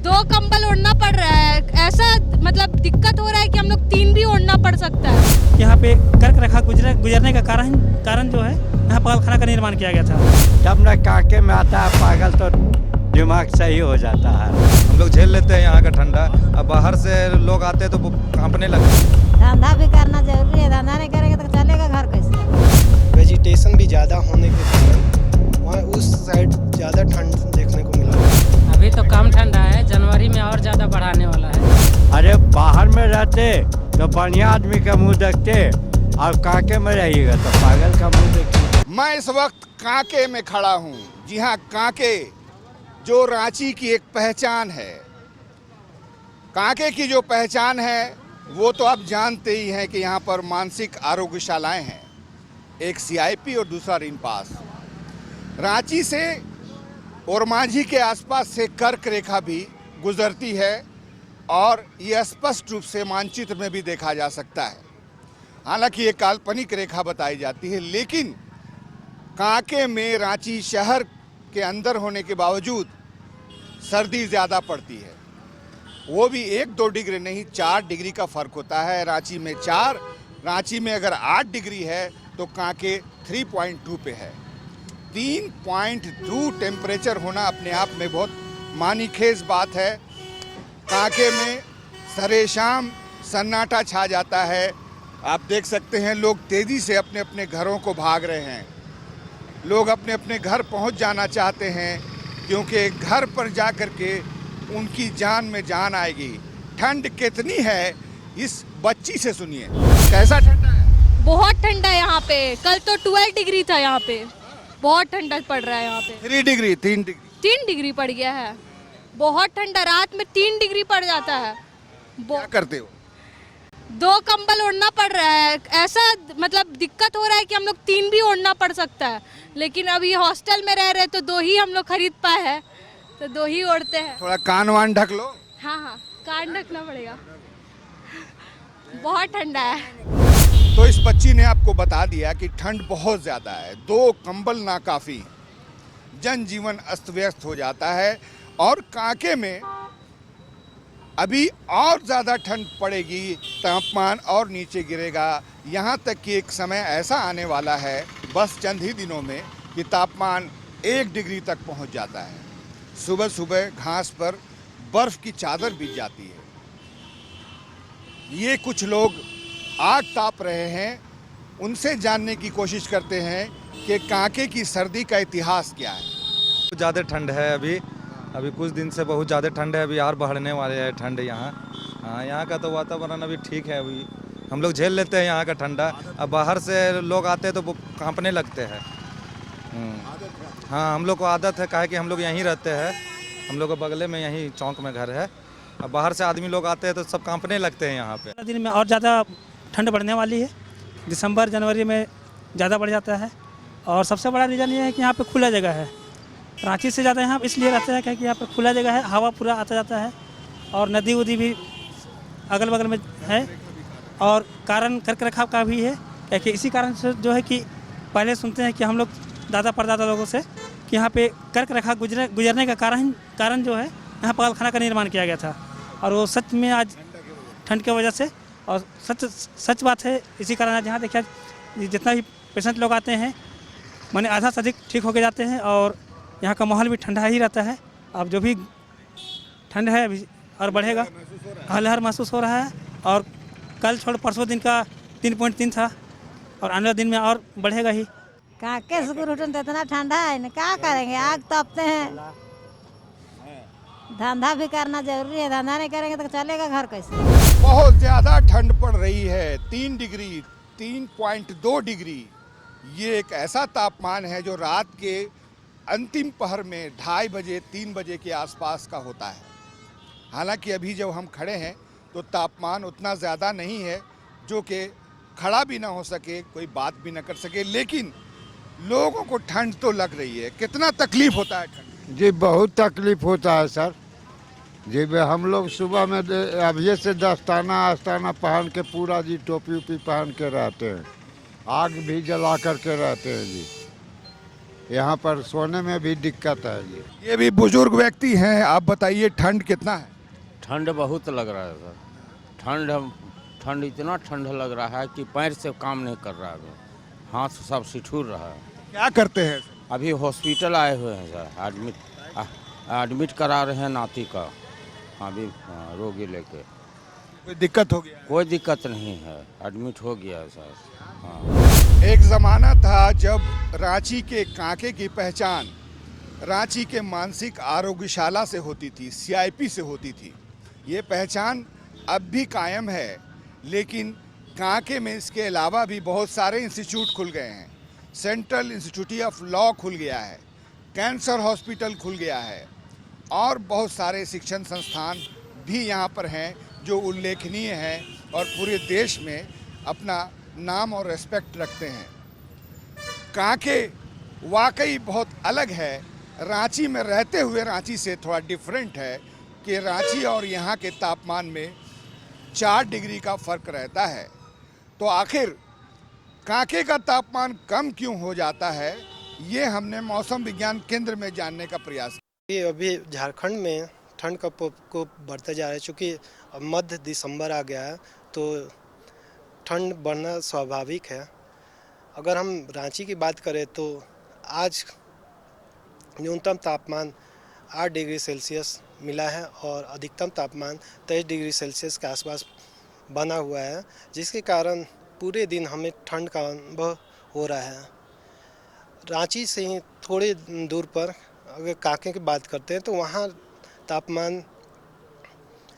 2 कंबल ओढ़ना पड़ रहा है। ऐसा मतलब दिक्कत हो रहा है कि हम लोग 3 भी ओढ़ना पड़ सकता है। यहाँ पे कर्क रेखा गुजरने का कारण जो है यहाँ पागलखाना का निर्माण किया गया था। जब न काके में आता है पागल तो दिमाग सही हो जाता है। हम लोग झेल लेते हैं यहाँ का ठंडा। अब बाहर से लोग आते हैं तो कांपने लगते हैं। धंधा भी करना जरूरी है, धंधा नहीं करेंगे तो चलेगा घर कैसे। वेजिटेशन भी ज़्यादा होने के कारण वहाँ उस साइड ज़्यादा ठंड देखने को मिला। अभी तो कम ठंडा है, जनवरी में और ज़्यादा बढ़ाने वाला है। अरे बाहर में रहते तो बढ़िया आदमी का मुंह देखते और काके में रहिएगा तो पागल का मुंह देखते। मैं इस वक्त कांके में खड़ा हूँ। जी हाँ, कांके जो रांची की एक पहचान है। कांके की जो पहचान है वो तो आप जानते ही हैं कि यहाँ पर मानसिक आरोग्यशालाएं हैं, एक सीआईपी और दूसरा रिनपास। रांची से और मांझी के आसपास से कर्क रेखा भी गुजरती है और ये स्पष्ट रूप से मानचित्र में भी देखा जा सकता है। हालांकि ये काल्पनिक रेखा बताई जाती है, लेकिन कांके में रांची शहर के अंदर होने के बावजूद सर्दी ज़्यादा पड़ती है। वो भी 1-2 डिग्री नहीं, 4 डिग्री का फ़र्क होता है। रांची में 4, रांची में अगर 8 डिग्री है तो कांके 3.2 पे है। 3.2 टेम्परेचर होना अपने आप में बहुत मानीखेज बात है। कांके में सरेशाम सन्नाटा छा जाता है। आप देख सकते हैं लोग तेज़ी से अपने अपने घरों को भाग रहे हैं। लोग अपने अपने घर पहुंच जाना चाहते हैं क्योंकि घर पर जा कर के उनकी जान में जान आएगी। ठंड कितनी है इस बच्ची से सुनिए। कैसा ठंडा है? बहुत ठंडा है यहाँ पे। कल तो 12 डिग्री था यहाँ पे। बहुत ठंडा पड़ रहा है यहाँ पे। 3 डिग्री 3 डिग्री 3 डिग्री पड़ गया है। बहुत ठंडा, रात में 3 डिग्री पड़ जाता है। क्या करते हो? 2 कंबल ओढ़ना पड़ रहा है। ऐसा मतलब दिक्कत हो रहा है कि हम लोग 3 भी ओढ़ना पड़ सकता है, लेकिन अभी हॉस्टल में रह रहे तो 2 ही हम लोग खरीद पाए हैं, तो 2 ही ओढ़ते हैं। थोड़ा कान वान ढक लो। हाँ हाँ, कान ढकना पड़ेगा। बहुत ठंडा है। तो इस बच्ची ने आपको बता दिया कि ठंड बहुत ज़्यादा है। 2 कंबल ना काफ़ी, जनजीवन अस्त व्यस्त हो जाता है। और कांके में अभी और ज़्यादा ठंड पड़ेगी, तापमान और नीचे गिरेगा। यहाँ तक कि एक समय ऐसा आने वाला है बस चंद ही दिनों में कि तापमान 1 डिग्री तक पहुँच जाता है। सुबह सुबह घास पर बर्फ़ की चादर बिछ जाती है। ये कुछ लोग आग ताप रहे हैं, उनसे जानने की कोशिश करते हैं कि कांके की सर्दी का इतिहास क्या है। ज़्यादा ठंड है अभी कुछ दिन से बहुत ज़्यादा ठंड है। अभी और बढ़ने वाले है ठंड यहाँ। हाँ, यहाँ का तो वातावरण अभी ठीक है। अभी हम लोग झेल लेते हैं यहाँ का ठंडा। अब बाहर से लोग आते हैं तो कांपने लगते हैं। हाँ, हम लोग को आदत है, काहे कि हम लोग यहीं रहते हैं। हम लोग के बगले में यहीं चौक में घर है। अब बाहर से आदमी लोग आते हैं तो सब कांपने लगते हैं यहाँ पे। दिन में और ज़्यादा ठंड बढ़ने वाली है। दिसंबर जनवरी में ज़्यादा बढ़ जाता है। और सबसे बड़ा रीज़न ये है कि यहाँ पे खुला जगह है। रांची से ज़्यादा यहाँ इसलिए रहता है क्योंकि यहाँ पे खुला जगह है, हवा पूरा आता जाता है और नदी उदी भी अगल बगल में है। और कारण कर्क रेखा का भी है क्योंकि इसी कारण से जो है कि पहले सुनते हैं कि हम लोग दादा परदादा लोगों से कि यहाँ पे कर्क रेखा गुजरने का कारण जो है यहाँ पागलखाना का निर्माण किया गया था। और वो सच में आज ठंड की वजह से और सच बात है। इसी कारण आज यहाँ देखिए जितना भी पेशेंट लोग आते हैं माने आधा से अधिक ठीक होके जाते हैं और यहाँ का माहौल भी ठंडा ही रहता है। अब जो भी ठंड है अभी और बढ़ेगा, लहर महसूस हो रहा है। और कल छोड़ परसों दिन का 3.3 था और आने वाले दिन में और बढ़ेगा ही। काके से घुटन तो इतना ठंडा है ना, क्या करेंगे, आग तापते हैं। धंधा भी करना जरूरी है, धंधा नहीं करेंगे तो चलेगा घर कैसे। बहुत ज़्यादा ठंड पड़ रही है। 3 डिग्री 3.2 डिग्री ये एक ऐसा तापमान है जो रात के अंतिम पहर में 2:30 बजे 3 बजे के आसपास का होता है। हालांकि अभी जब हम खड़े हैं तो तापमान उतना ज़्यादा नहीं है जो कि खड़ा भी ना हो सके, कोई बात भी ना कर सके, लेकिन लोगों को ठंड तो लग रही है। कितना तकलीफ होता है ठंड? जी बहुत तकलीफ होता है सर जी। हम लोग सुबह में अभी से दस्ताना आस्ताना पहन के पूरा जी टोपी उपी पहन के रहते हैं। आग भी जला करके रहते हैं जी। यहाँ पर सोने में भी दिक्कत है ये भी बुजुर्ग व्यक्ति हैं, आप बताइए ठंड कितना है? ठंड बहुत लग रहा है सर। ठंड इतना ठंड लग रहा है कि पैर से काम नहीं कर रहा है, हाथ सब सिठुर रहा है। क्या करते हैं? अभी हॉस्पिटल आए हुए हैं सर, एडमिट करा रहे हैं नाती का, अभी रोगी लेके। कोई दिक्कत हो गया? कोई दिक्कत नहीं है, एडमिट हो गया है सर। हाँ। एक ज़माना था जब रांची के कांके की पहचान रांची के मानसिक आरोग्यशाला से होती थी, CIP से होती थी। ये पहचान अब भी कायम है, लेकिन कांके में इसके अलावा भी बहुत सारे इंस्टीट्यूट खुल गए हैं। सेंट्रल इंस्टीट्यूट ऑफ लॉ खुल गया है, कैंसर हॉस्पिटल खुल गया है और बहुत सारे शिक्षण संस्थान भी यहाँ पर हैं जो उल्लेखनीय हैं और पूरे देश में अपना नाम और रेस्पेक्ट रखते हैं। कांके वाकई बहुत अलग है, रांची में रहते हुए रांची से थोड़ा डिफरेंट है कि रांची और यहाँ के तापमान में 4 डिग्री का फर्क रहता है। तो आखिर कांके का तापमान कम क्यों हो जाता है, ये हमने मौसम विज्ञान केंद्र में जानने का प्रयास किया। ये अभी झारखंड में ठंड का प्रकोप बढ़ता जा रहा है, चूँकि अब मध्य दिसंबर आ गया है तो ठंड बढ़ना स्वाभाविक है। अगर हम रांची की बात करें तो आज न्यूनतम तापमान 8 डिग्री सेल्सियस मिला है और अधिकतम तापमान 23 डिग्री सेल्सियस के आसपास बना हुआ है, जिसके कारण पूरे दिन हमें ठंड का अनुभव हो रहा है। रांची से ही थोड़े दूर पर अगर कांके की बात करते हैं तो वहाँ तापमान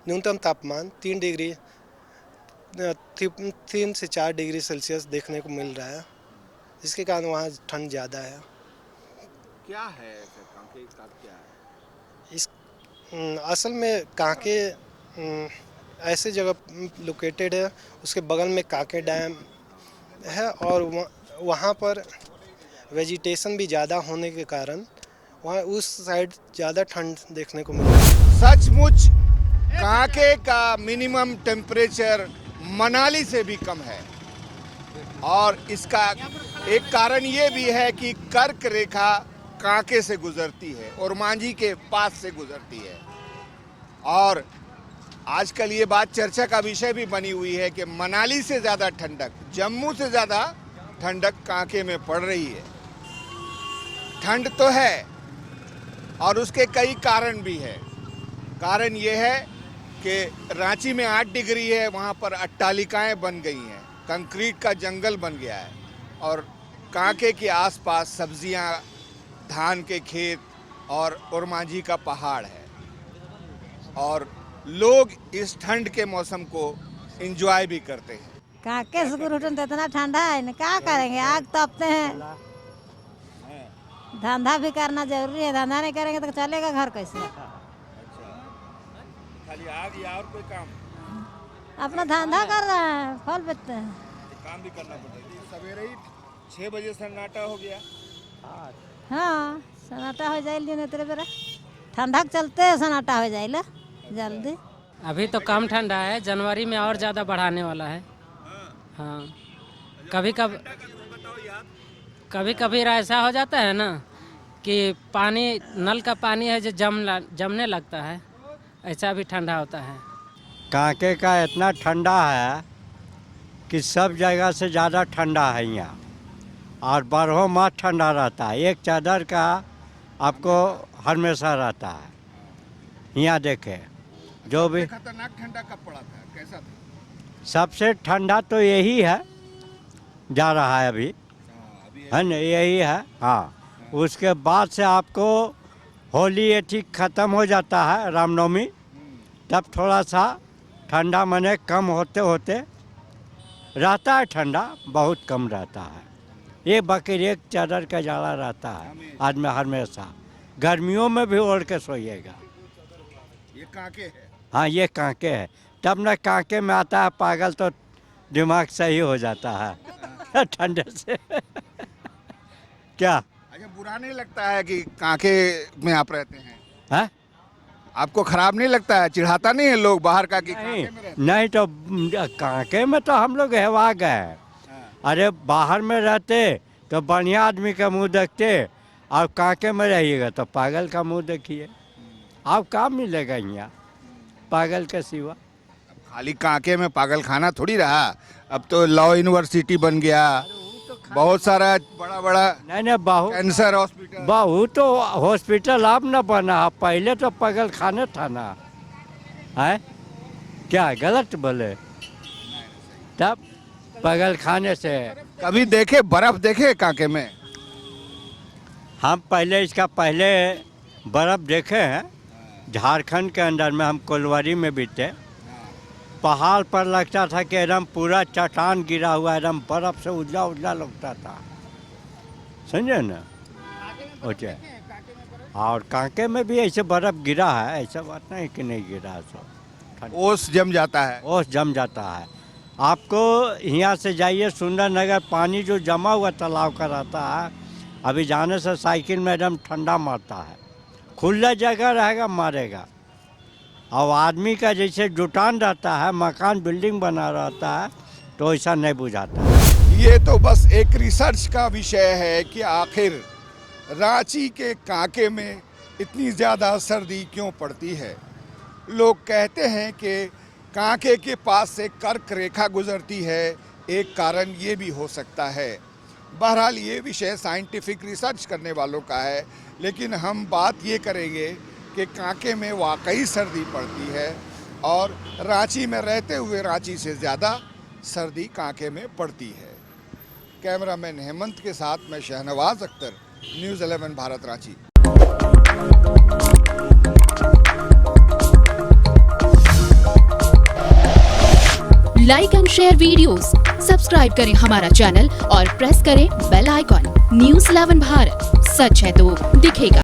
न्यूनतम तापमान 3 से 4 डिग्री सेल्सियस देखने को मिल रहा है, जिसके कारण वहाँ ठंड ज़्यादा है। क्या है कांके का क्या है? इस असल में कांके ऐसे जगह लोकेटेड है, उसके बगल में कांके डैम है और वहाँ पर वेजिटेशन भी ज़्यादा होने के कारण वहाँ उस साइड ज़्यादा ठंड देखने को मिलती है। सचमुच कांके का मिनिमम टेम्परेचर मनाली से भी कम है और इसका एक कारण ये भी है कि कर्क रेखा कांके से गुजरती है और मांझी के पास से गुजरती है। और आजकल ये बात चर्चा का विषय भी बनी हुई है कि मनाली से ज़्यादा ठंडक, जम्मू से ज़्यादा ठंडक कांके में पड़ रही है। ठंड तो है और उसके कई कारण भी है। कारण ये है कि रांची में 8 डिग्री है, वहाँ पर अट्टालिकाएं बन गई हैं, कंक्रीट का जंगल बन गया है और कांके के आसपास सब्जियां, धान के खेत और ओरमांझी का पहाड़ है और लोग इस ठंड के मौसम को एंजॉय भी करते हैं। काके से घुटन तो इतना ठंडा है ना, क्या करेंगे, आग तपते हैं। धंधा भी करना जरूरी है, धंधा नहीं करेंगे तो चलेगा घर कैसे? खाली आग या और कोई काम? अपना धंधा कर रहे हैं, फल बेचते हैं। काम भी करना पड़ता है। सवेरे ही 6 बजे सन्नाटा हो गया। हाँ, सन्नाटा हो जाए दिन तेरे बेरा ठंडा चलते है, सन्नाटा हो जाए जल्दी। अभी तो कम ठंडा है, जनवरी में और ज़्यादा बढ़ाने वाला है। हाँ, कभी कभी ऐसा हो जाता है ना कि पानी, नल का पानी है जो जमने लगता है, ऐसा भी ठंडा होता है। कांके का इतना ठंडा है कि सब जगह से ज़्यादा ठंडा है यहाँ और 12 माह ठंडा रहता है। एक चादर का आपको हमेशा रहता है। यहाँ देखे जो भी खतरनाक ठंडा कब पड़ा था, कैसा था? सबसे ठंडा तो यही है, जा रहा है अभी, है ना, यही है। हाँ, उसके बाद से आपको होली ये ठीक ख़त्म हो जाता है, रामनवमी, तब थोड़ा सा ठंडा मने कम होते होते रहता है। ठंडा बहुत कम रहता है, ये बकरी एक चादर का जाड़ा रहता है आदमी हमेशा। गर्मियों में भी ओढ़ के सोइएगा। ये कांके है। हाँ, ये कांके है। तब न कांके में आता है पागल तो दिमाग सही हो जाता है ठंडे से क्या? अच्छा, बुरा नहीं लगता है कि कांके में आप रहते हैं? है? आपको खराब नहीं लगता है, चिढ़ाता नहीं है लोग बाहर का कि कांके में रहते हैं? नहीं तो कांके में तो हम लोग हेवा गए। अरे बाहर में रहते तो बढ़िया आदमी का मुंह देखते आप कांके में रहिएगा तो पागल का मुंह देखिए, आप काम मिलेगा यहाँ पागल के सिवा। खाली कांके में पागल खाना थोड़ी रहा, अब तो लॉ यूनिवर्सिटी बन गया, बहुत सारा बड़ा बड़ा नहीं बहुत कैंसर हॉस्पिटल, बहुत तो हॉस्पिटल अब न बना है, पहले तो पागल खाने था ना, है क्या गलत बोले? तब पागल खाने से कभी देखे बर्फ देखे कांके में? हम पहले इसका पहले बर्फ़ देखे हैं झारखंड के अंदर में, हम कोलवारी में भी थे। पहाड़ पर लगता था कि एकदम पूरा चट्टान गिरा हुआ, एकदम बर्फ़ से उजला उजला लगता था, समझे ना? ओके, और कांके में भी ऐसे बर्फ़ गिरा है, ऐसा बात नहीं कि नहीं गिरा है। सब ओस जम जाता है, ओस जम जाता है। आपको यहाँ से जाइए सुंदर नगर, पानी जो जमा हुआ तालाब का रहता है, अभी जाने से साइकिल में एकदम ठंडा मारता है, खुला जगह रहेगा मारेगा। और आदमी का जैसे जुटान रहता है, मकान बिल्डिंग बना रहता है, तो ऐसा नहीं बुझाता। ये तो बस एक रिसर्च का विषय है कि आखिर रांची के कांके में इतनी ज़्यादा सर्दी क्यों पड़ती है। लोग कहते हैं कि कांके के पास से कर्क रेखा गुजरती है, एक कारण ये भी हो सकता है। बहरहाल ये विषय साइंटिफिक रिसर्च करने वालों का है, लेकिन हम बात ये करेंगे कि कांके में वाकई सर्दी पड़ती है और रांची में रहते हुए रांची से ज़्यादा सर्दी कांके में पड़ती है। कैमरामैन हेमंत के साथ मैं Shahnawaz Akhtar, news 11 Bharat Ranchi. Like and share videos, subscribe करें हमारा चैनल और प्रेस करें बेल आइकॉन। न्यूज़ 11 भारत, सच है तो दिखेगा।